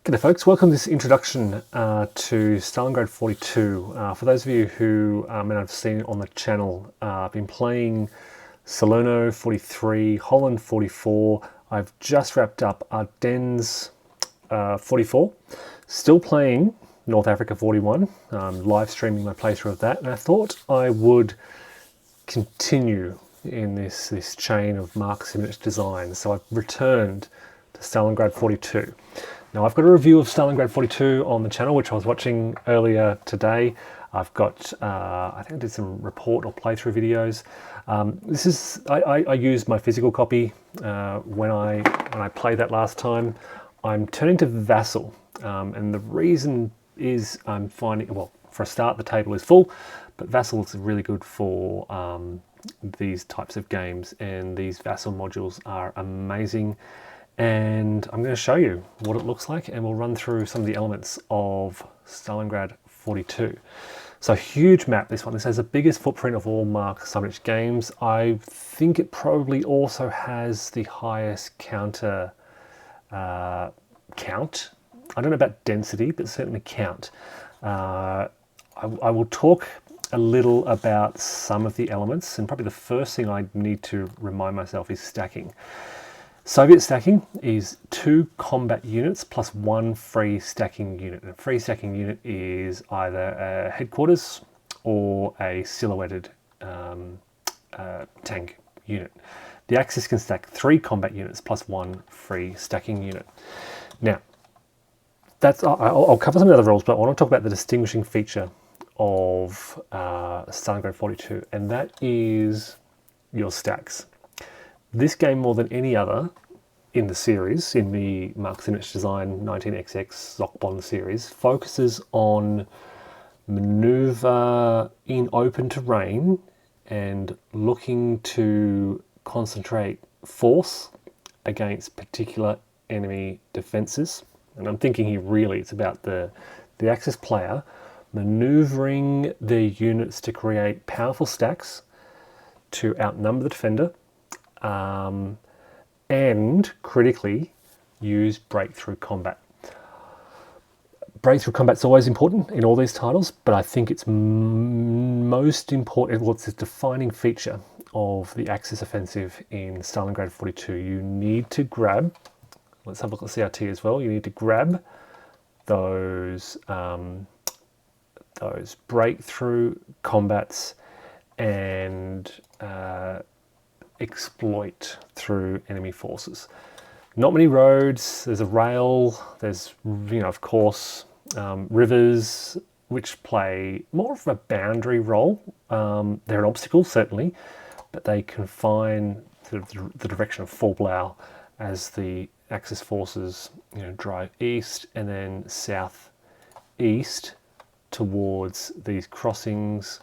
G'day folks, welcome to this introduction to Stalingrad 42. For those of you who may not have seen it on the channel, I've been playing Salerno 43, Holland 44. I've just wrapped up Ardennes 44. Still playing North Africa 41, live streaming my playthrough of that, and I thought I would continue in this chain of Mark Simonitch designs. So I've returned to Stalingrad 42. Now I've got a review of Stalingrad 42 on the channel, which I was watching earlier today. I've got, I think I did some report or playthrough videos. I used my physical copy when I played that last time. I'm turning to Vassal, and the reason is I'm finding, well, for a start, the table is full, but Vassal is really good for these types of games, and these Vassal modules are amazing. And I'm going to show you what it looks like, and we'll run through some of the elements of Stalingrad 42. So huge map, this one. This has the biggest footprint of all Mark Simonitch games. I think it probably also has the highest counter count. I don't know about density, but certainly count. I will talk a little about some of the elements, and probably the first thing I need to remind myself is stacking. Soviet stacking is 2 combat units plus 1 free stacking unit. And a free stacking unit is either a headquarters or a silhouetted tank unit. The Axis can stack 3 combat units plus 1 free stacking unit. Now, I'll cover some of the other rules, but I want to talk about the distinguishing feature of Stalingrad 42, and that is your stacks. This game, more than any other in the series, in the Mark Simonitch Design 19XX Zockbond series, focuses on maneuver in open terrain and looking to concentrate force against particular enemy defenses. And I'm thinking here really it's about the Axis player maneuvering their units to create powerful stacks to outnumber the defender, and critically use breakthrough combat. Breakthrough combat's always important in all these titles, but I think it's most important, well, it's a defining feature of the Axis offensive in Stalingrad 42. You need to grab, let's have a look at CRT as well, you need to grab those breakthrough combats and exploit through enemy forces. Not many roads, there's a rail, there's, of course, rivers, which play more of a boundary role. They're an obstacle, certainly, but they confine the direction of full blow as the Axis forces drive east and then southeast towards these crossings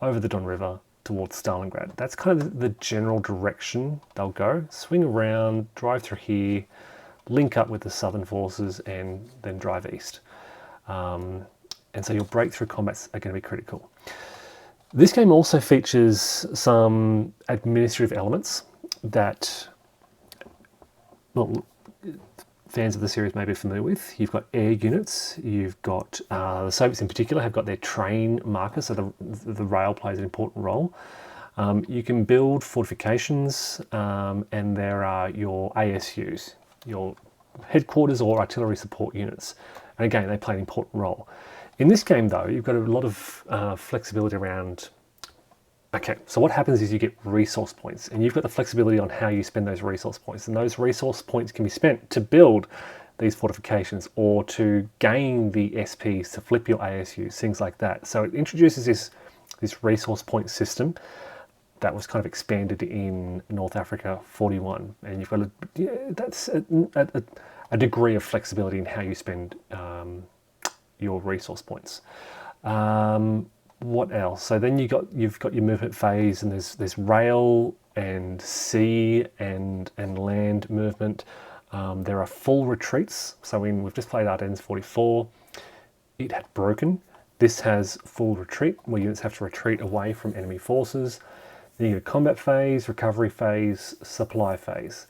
over the Don River towards Stalingrad. That's kind of the general direction they'll go. Swing around, drive through here, link up with the southern forces, and then drive east. And so your breakthrough combats are going to be critical. This game also features some administrative elements that, well, fans of the series may be familiar with. You've got air units, you've got, the Soviets in particular have got their train markers, so the rail plays an important role. You can build fortifications, and there are your ASUs, your headquarters or artillery support units. And again, they play an important role. In this game though, you've got a lot of flexibility around. Okay, so what happens is you get resource points, and you've got the flexibility on how you spend those resource points, and those resource points can be spent to build these fortifications or to gain the SPs to flip your ASUs, things like that. So it introduces this resource point system that was kind of expanded in North Africa 41, and you've got that's a degree of flexibility in how you spend your resource points. What else? So then you've got your movement phase, and there's rail and sea and land movement. There are full retreats. So we've just played Ardennes 44. It had broken. This has full retreat, where units have to retreat away from enemy forces. Then you get a combat phase, recovery phase, supply phase,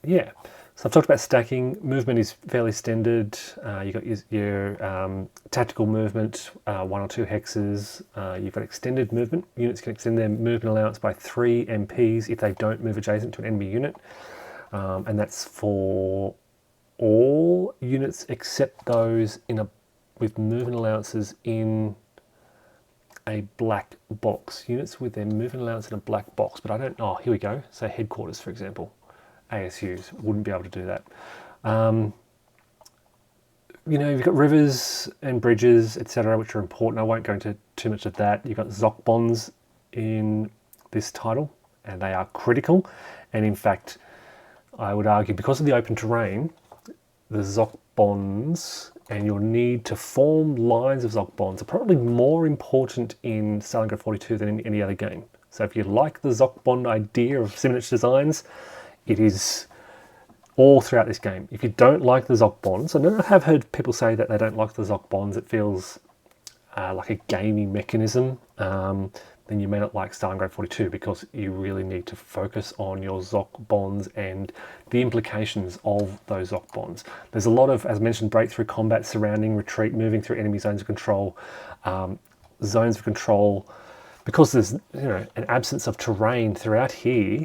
yeah. So I've talked about stacking. Movement is fairly standard. You've got your tactical movement, 1 or 2 hexes. You've got extended movement. Units can extend their movement allowance by 3 MPs if they don't move adjacent to an enemy unit. And that's for all units except those with movement allowances in a black box. Units with their movement allowance in a black box. But I don't... Oh, here we go. So headquarters, for example. ASUs wouldn't be able to do that. You've got rivers and bridges, etc., which are important. I won't go into too much of that. You've got Zoc bonds in this title, and they are critical. And in fact, I would argue because of the open terrain, the Zoc bonds and your need to form lines of Zoc bonds are probably more important in Stalingrad 42 than in any other game. So if you like the Zoc bond idea of Simonitch designs, it is all throughout this game. If you don't like the Zoc bonds, and I have heard people say that they don't like the Zoc bonds, it feels like a gaming mechanism, then you may not like Stalingrad 42 because you really need to focus on your Zoc bonds and the implications of those Zoc bonds. There's a lot of, as mentioned, breakthrough combat, surrounding, retreat, moving through enemy zones of control, zones of control. Because there's an absence of terrain throughout here,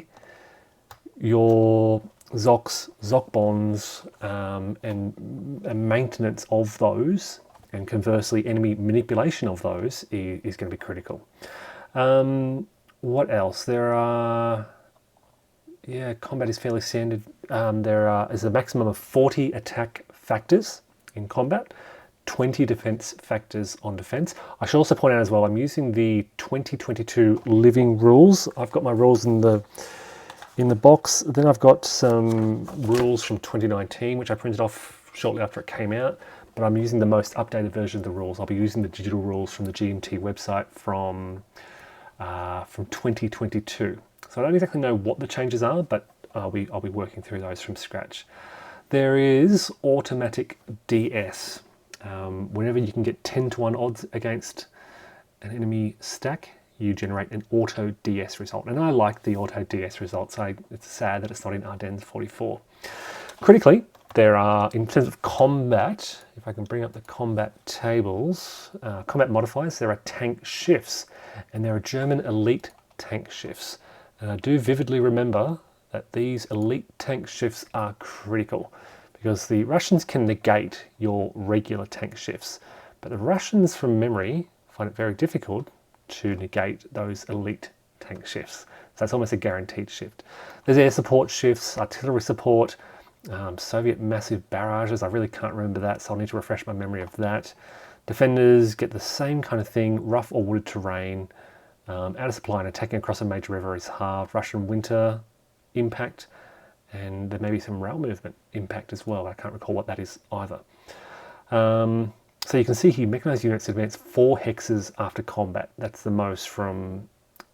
your Zoc bonds and maintenance of those, and conversely enemy manipulation of those is going to be critical. What else? There are... Yeah, combat is fairly standard. There's a maximum of 40 attack factors in combat, 20 defense factors on defense. I should also point out as well, I'm using the 2022 living rules. I've got my rules in the box. Then I've got some rules from 2019, which I printed off shortly after it came out, but I'm using the most updated version of the rules. I'll be using the digital rules from the GMT website from 2022. So I don't exactly know what the changes are, but I'll be working through those from scratch. There is automatic DS. Whenever you can get 10-to-1 odds against an enemy stack, you generate an auto DS result. And I like the auto DS results. It's sad that it's not in Ardennes 44. Critically, there are, in terms of combat, if I can bring up the combat tables, combat modifiers, there are tank shifts, and there are German elite tank shifts. And I do vividly remember that these elite tank shifts are critical, because the Russians can negate your regular tank shifts, but the Russians, from memory, find it very difficult to negate those elite tank shifts. So it's almost a guaranteed shift. There's air support shifts, artillery support, Soviet massive barrages. I really can't remember that, so I'll need to refresh my memory of that. Defenders get the same kind of thing, rough or wooded terrain, out of supply and attacking across a major river is halved. Russian winter impact, and there may be some rail movement impact as well. I can't recall what that is either. So you can see here, mechanized units advance 4 hexes after combat. That's the most from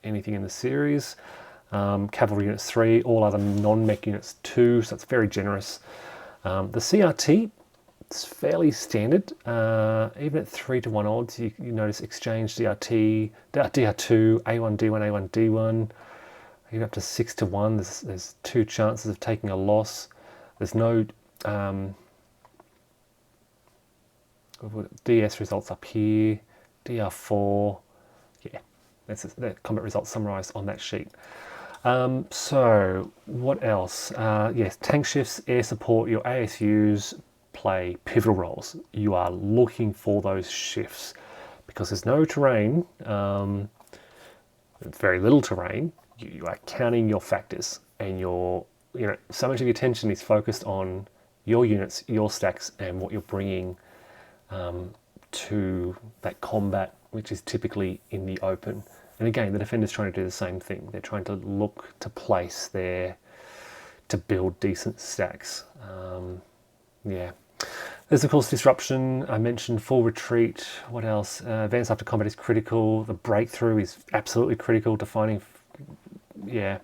anything in the series. Cavalry units 3, all other non-mech units 2, so that's very generous. The CRT, it's fairly standard. Even at 3-to-1 odds, you notice exchange DRT, DR2, A1, D1, A1, D1. Even up to 6-to-1, there's 2 chances of taking a loss. There's no DS results up here, DR4. Yeah, that's the combat results summarized on that sheet. So what else? Yes, tank shifts, air support, your ASUs play pivotal roles. You are looking for those shifts because there's no terrain, very little terrain. You are counting your factors, and so much of your attention is focused on your units, your stacks, and what you're bringing to that combat, which is typically in the open. And again, the defender's trying to do the same thing. They're trying to look to place to build decent stacks. Yeah. There's of course disruption. I mentioned full retreat. What else? Advance after combat is critical. The breakthrough is absolutely critical. Defining, yeah.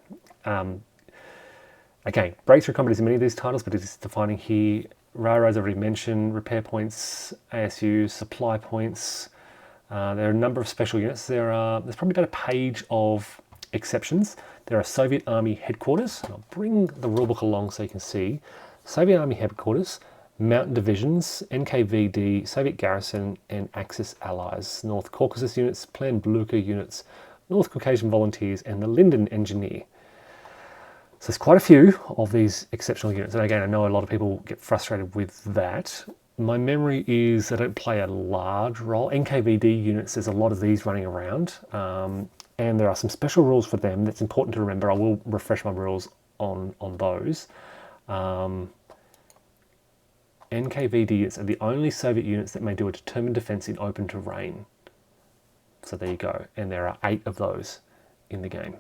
Again, breakthrough combat is in many of these titles, but it is defining here. Railroads already mentioned. Repair points, ASUs, supply points. There are a number of special units. There's probably about a page of exceptions. There are Soviet Army headquarters. And I'll bring the rulebook along so you can see. Soviet Army Headquarters, Mountain Divisions, NKVD, Soviet Garrison, and Axis Allies, North Caucasus Units, Plan Blucher Units, North Caucasian Volunteers, and the Linden Engineer. So there's quite a few of these exceptional units. And again, I know a lot of people get frustrated with that. My memory is they don't play a large role. NKVD units, there's a lot of these running around. And there are some special rules for them that's important to remember. I will refresh my rules on those. NKVD units are the only Soviet units that may do a determined defense in open terrain. So there you go. And there are 8 of those in the game.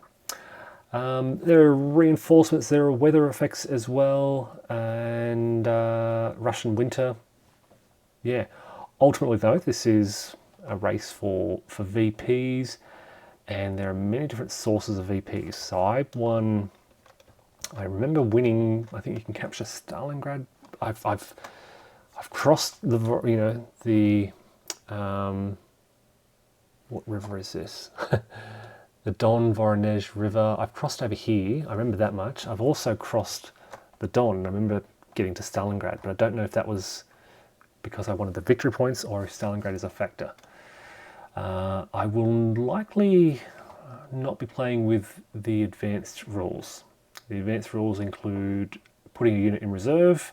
There are reinforcements, there are weather effects as well, and Russian winter. Yeah, ultimately though, this is a race for VPs, and there are many different sources of VPs. So I remember winning, I think you can capture Stalingrad. I've crossed the, what river is this? The Don Voronezh River. I've crossed over here. I remember that much. I've also crossed the Don. I remember getting to Stalingrad, but I don't know if that was because I wanted the victory points or if Stalingrad is a factor. I will likely not be playing with the advanced rules. The advanced rules include putting a unit in reserve,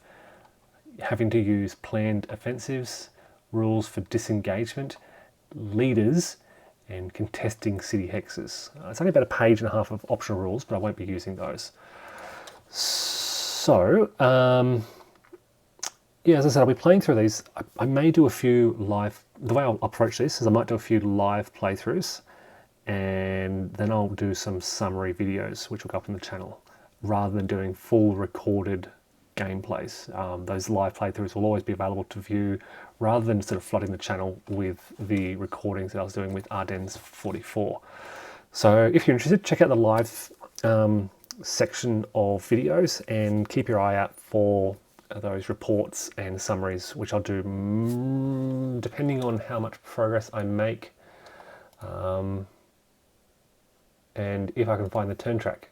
having to use planned offensives, rules for disengagement, leaders, and contesting city hexes. It's only about a page and a half of optional rules, but I won't be using those. So, yeah, as I said, I'll be playing through these. I may do a few live, the way I'll approach this is I might do a few live playthroughs, and then I'll do some summary videos, which will go up on the channel, rather than doing full recorded gameplays. Those live playthroughs will always be available to view rather than sort of flooding the channel with the recordings that I was doing with Ardennes 44. So if you're interested, check out the live section of videos and keep your eye out for those reports and summaries, which I'll do depending on how much progress I make and if I can find the turn track.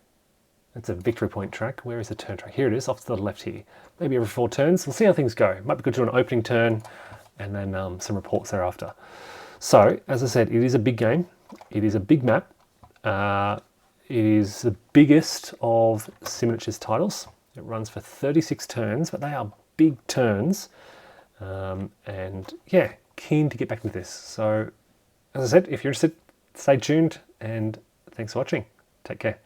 It's a victory point track. Where is the turn track? Here it is, off to the left here. Maybe every 4 turns. We'll see how things go. Might be good to do an opening turn and then some reports thereafter. So, as I said, it is a big game. It is a big map. It is the biggest of Simonitch's titles. It runs for 36 turns, but they are big turns. And yeah, keen to get back into this. So, as I said, if you're interested, stay tuned and thanks for watching. Take care.